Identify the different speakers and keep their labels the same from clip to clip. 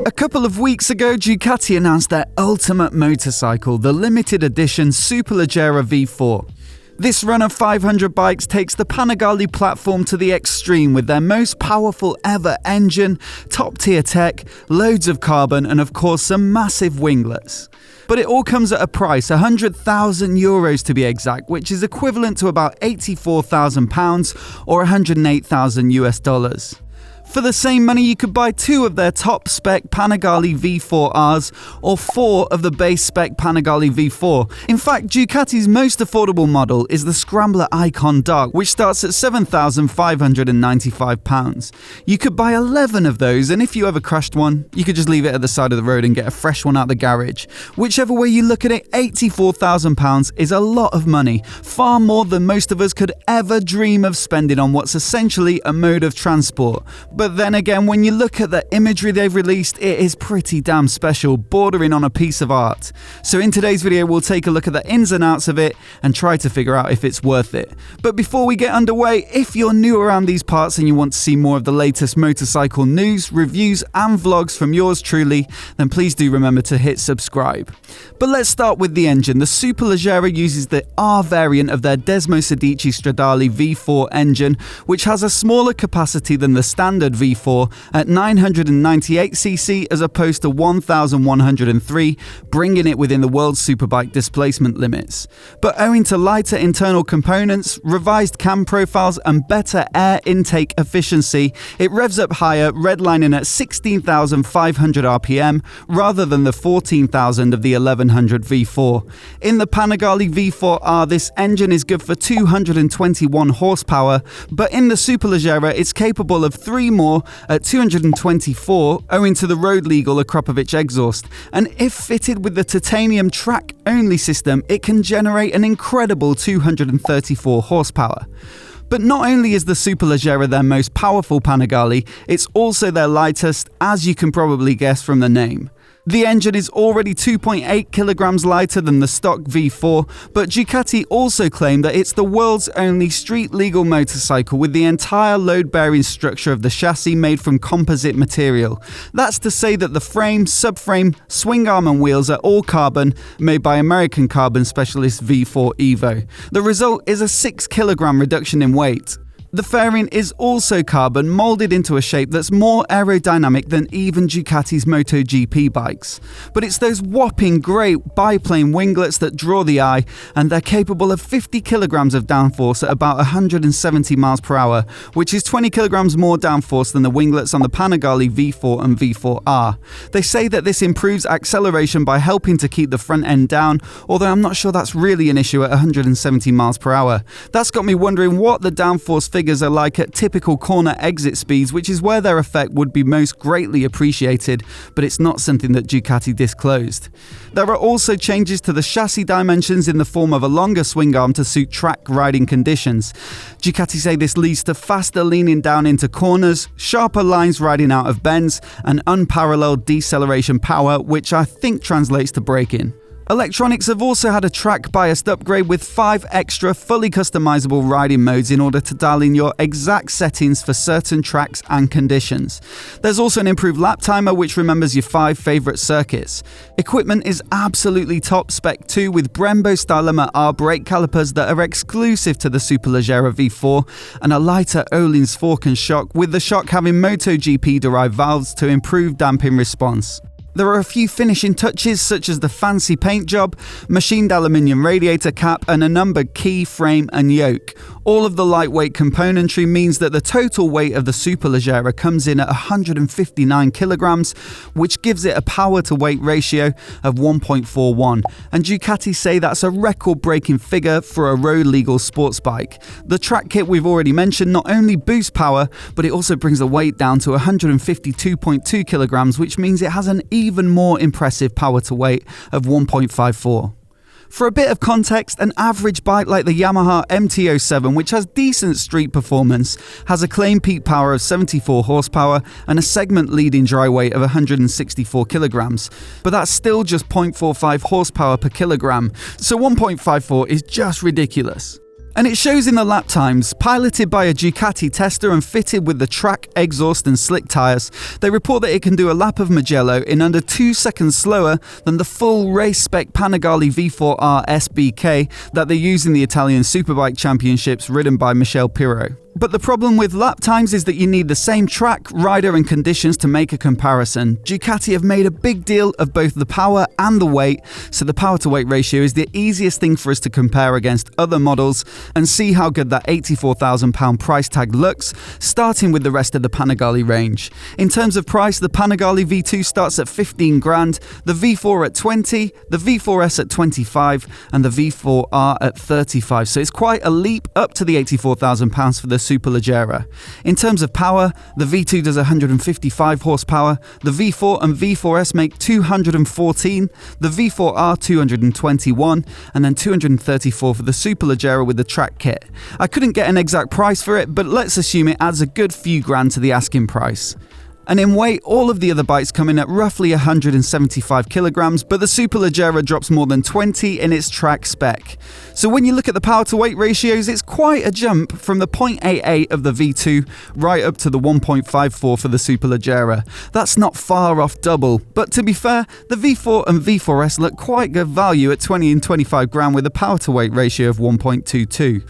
Speaker 1: A couple of weeks ago, Ducati announced their ultimate motorcycle, the limited edition Superleggera V4. This run of 500 bikes takes the Panigale platform to the extreme with their most powerful ever engine, top-tier tech, loads of carbon, and of course some massive winglets. But it all comes at a price, €100,000 to be exact, which is equivalent to about £84,000 or $108,000. For the same money, you could buy 2 of their top-spec Panigale V4Rs or 4 of the base-spec Panigale V4. In fact, Ducati's most affordable model is the Scrambler Icon Dark, which starts at £7,595. You could buy 11 of those, and if you ever crashed one, you could just leave it at the side of the road and get a fresh one out the garage. Whichever way you look at it, £84,000 is a lot of money, far more than most of us could ever dream of spending on what's essentially a mode of transport. But then again, when you look at the imagery they've released, it is pretty damn special, bordering on a piece of art. So in today's video, we'll take a look at the ins and outs of it and try to figure out if it's worth it. But before we get underway, if you're new around these parts and you want to see more of the latest motorcycle news, reviews and vlogs from yours truly, then please do remember to hit subscribe. But let's start with the engine. The Superleggera uses the R variant of their Desmosedici Stradale V4 engine, which has a smaller capacity than the standard V4 at 998cc as opposed to 1103, bringing it within the world superbike displacement limits. But owing to lighter internal components, revised cam profiles and better air intake efficiency, it revs up higher, redlining at 16,500 RPM rather than the 14,000 of the 1100 V4. In the Panigale V4R, this engine is good for 221 horsepower, but in the Superleggera it's capable of 3 more at 224 owing to the road legal Akropovich exhaust, and if fitted with the titanium track only system, it can generate an incredible 234 horsepower. But not only is the Superleggera their most powerful Panigale, it's also their lightest, as you can probably guess from the name. The engine is already 2.8 kilograms lighter than the stock V4, but Ducati also claim that it's the world's only street-legal motorcycle with the entire load-bearing structure of the chassis made from composite material. That's to say that the frame, subframe, swing arm and wheels are all carbon, made by American carbon specialist V4 Evo. The result is a 6 kilogram reduction in weight. The fairing is also carbon, moulded into a shape that's more aerodynamic than even Ducati's MotoGP bikes. But it's those whopping great biplane winglets that draw the eye, and they're capable of 50 kilograms of downforce at about 170 miles per hour, which is 20 kilograms more downforce than the winglets on the Panigale V4 and V4R. They say that this improves acceleration by helping to keep the front end down, although I'm not sure that's really an issue at 170 miles per hour. That's got me wondering what the downforce figures are like at typical corner exit speeds, which is where their effect would be most greatly appreciated, but it's not something that Ducati disclosed. There are also changes to the chassis dimensions in the form of a longer swing arm to suit track riding conditions. Ducati say this leads to faster leaning down into corners, sharper lines riding out of bends, and unparalleled deceleration power, which I think translates to braking. Electronics have also had a track-biased upgrade with 5 extra fully customizable riding modes in order to dial in your exact settings for certain tracks and conditions. There's also an improved lap timer which remembers your 5 favorite circuits. Equipment is absolutely top spec too, with Brembo Stylema R brake calipers that are exclusive to the Superleggera V4 and a lighter Öhlins fork and shock, with the shock having MotoGP derived valves to improve damping response. There are a few finishing touches such as the fancy paint job, machined aluminium radiator cap and a numbered key, frame and yoke. All of the lightweight componentry means that the total weight of the Superleggera comes in at 159 kilograms, which gives it a power to weight ratio of 1.41, and Ducati say that's a record-breaking figure for a road legal sports bike. The track kit we've already mentioned not only boosts power, but it also brings the weight down to 152.2 kilograms, which means it has an even more impressive power to weight of 1.54. For a bit of context, an average bike like the Yamaha MT-07, which has decent street performance, has a claimed peak power of 74 horsepower and a segment-leading dry weight of 164 kilograms. But that's still just 0.45 horsepower per kilogram, so 1.54 is just ridiculous. And it shows in the lap times. Piloted by a Ducati tester and fitted with the track, exhaust and slick tyres, they report that it can do a lap of Mugello in under 2 seconds slower than the full race-spec Panigale V4R SBK that they use in the Italian Superbike Championships ridden by Michel Pirot. But the problem with lap times is that you need the same track, rider and conditions to make a comparison. Ducati have made a big deal of both the power and the weight, so the power to weight ratio is the easiest thing for us to compare against other models and see how good that £84,000 price tag looks, starting with the rest of the Panigale range. In terms of price, the Panigale V2 starts at 15 grand, the V4 at 20, the V4S at 25 and the V4R at 35, so it's quite a leap up to the £84,000 for the Superleggera. In terms of power, the V2 does 155 horsepower, the V4 and V4S make 214, the V4R 221, and then 234 for the Superleggera with the track kit. I couldn't get an exact price for it, but let's assume it adds a good few grand to the asking price. And in weight, all of the other bikes come in at roughly 175 kilograms, but the Superleggera drops more than 20 in its track spec. So when you look at the power to weight ratios, it's quite a jump from the 0.88 of the V2 right up to the 1.54 for the Superleggera. That's not far off double, but to be fair, the V4 and V4S look quite good value at 20 and 25 grand with a power to weight ratio of 1.22.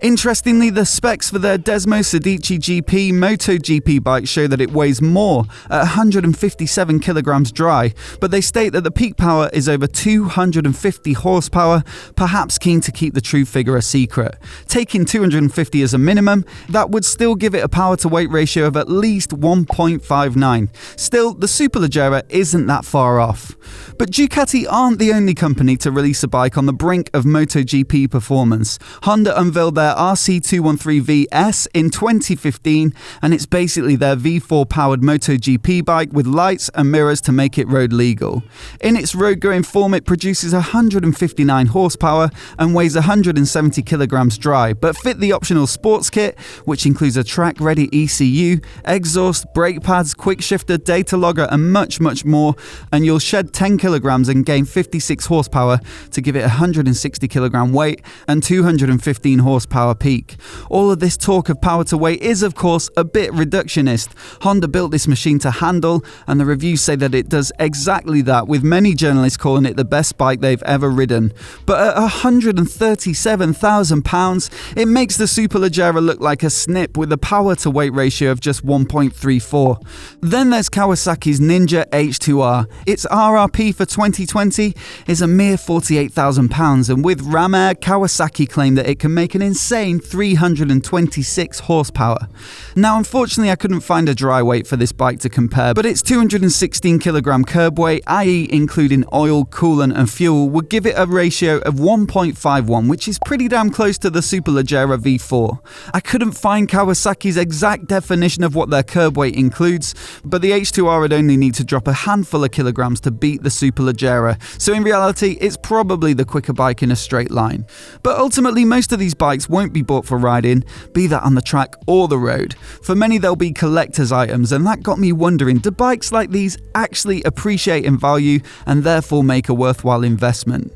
Speaker 1: Interestingly, the specs for their Desmo Sedici GP MotoGP bike show that it weighs more at 157 kilograms dry, but they state that the peak power is over 250 horsepower, perhaps keen to keep the true figure a secret. Taking 250 as a minimum, that would still give it a power to weight ratio of at least 1.59. Still, the Superleggera isn't that far off. But Ducati aren't the only company to release a bike on the brink of MotoGP performance. Honda unveiled their RC213VS in 2015, and it's basically their V4 powered MotoGP bike with lights and mirrors to make it road legal. In its road going form, it produces 159 horsepower and weighs 170 kilograms dry, but fit the optional sports kit, which includes a track ready ECU, exhaust, brake pads, quick shifter, data logger and much more, and you'll shed 10 kilograms and gain 56 horsepower to give it 160 kilogram weight and 215 horsepower peak. All of this talk of power to weight is of course a bit reductionist. Honda built this machine to handle, and the reviews say that it does exactly that, with many journalists calling it the best bike they've ever ridden. But at £137,000, it makes the Superleggera look like a snip with a power to weight ratio of just 1.34. Then there's Kawasaki's Ninja H2r. Its RRP for 2020 is a mere £48,000, and with ram air, Kawasaki claim that it can make an insane 326 horsepower. Now, unfortunately, I couldn't find a dry weight for this bike to compare, but its 216 kilogram curb weight, i.e. including oil, coolant and fuel, would give it a ratio of 1.51, which is pretty damn close to the Superleggera V4. I couldn't find Kawasaki's exact definition of what their curb weight includes, but the H2R would only need to drop a handful of kilograms to beat the Superleggera, so in reality, it's probably the quicker bike in a straight line. But ultimately, most of these bikes won't be bought for riding, be that on the track or the road. For many, they'll be collector's items, and that got me wondering, do bikes like these actually appreciate in value and therefore make a worthwhile investment?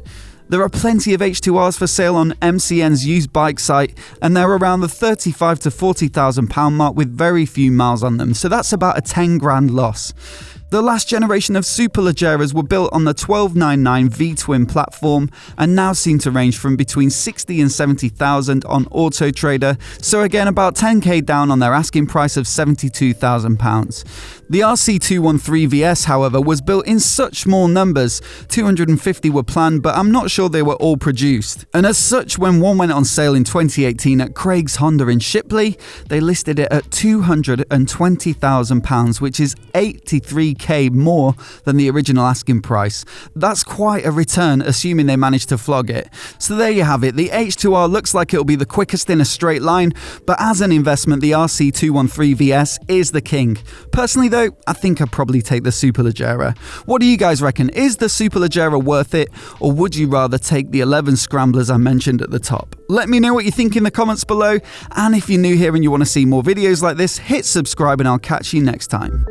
Speaker 1: There are plenty of H2Rs for sale on MCN's used bike site, and they're around the £35,000 to £40,000 mark with very few miles on them, so that's about a 10 grand loss. The last generation of Superleggeras were built on the 1299 V-twin platform and now seem to range from between 60 and 70,000 on Auto Trader, so again about 10k down on their asking price of £72,000. The RC213VS, however, was built in such small numbers. 250 were planned, but I'm not sure they were all produced. And as such, when one went on sale in 2018 at Craig's Honda in Shipley, they listed it at £220,000, which is 83k more than the original asking price. That's quite a return, assuming they managed to flog it. So there you have it. The H2R looks like it'll be the quickest in a straight line, but as an investment, the RC213VS is the king. Personally though, I think I'd probably take the Superleggera. What do you guys reckon? Is the Superleggera worth it, or would you rather take the 11 scramblers I mentioned at the top? Let me know what you think in the comments below, and if you're new here and you want to see more videos like this, hit subscribe and I'll catch you next time.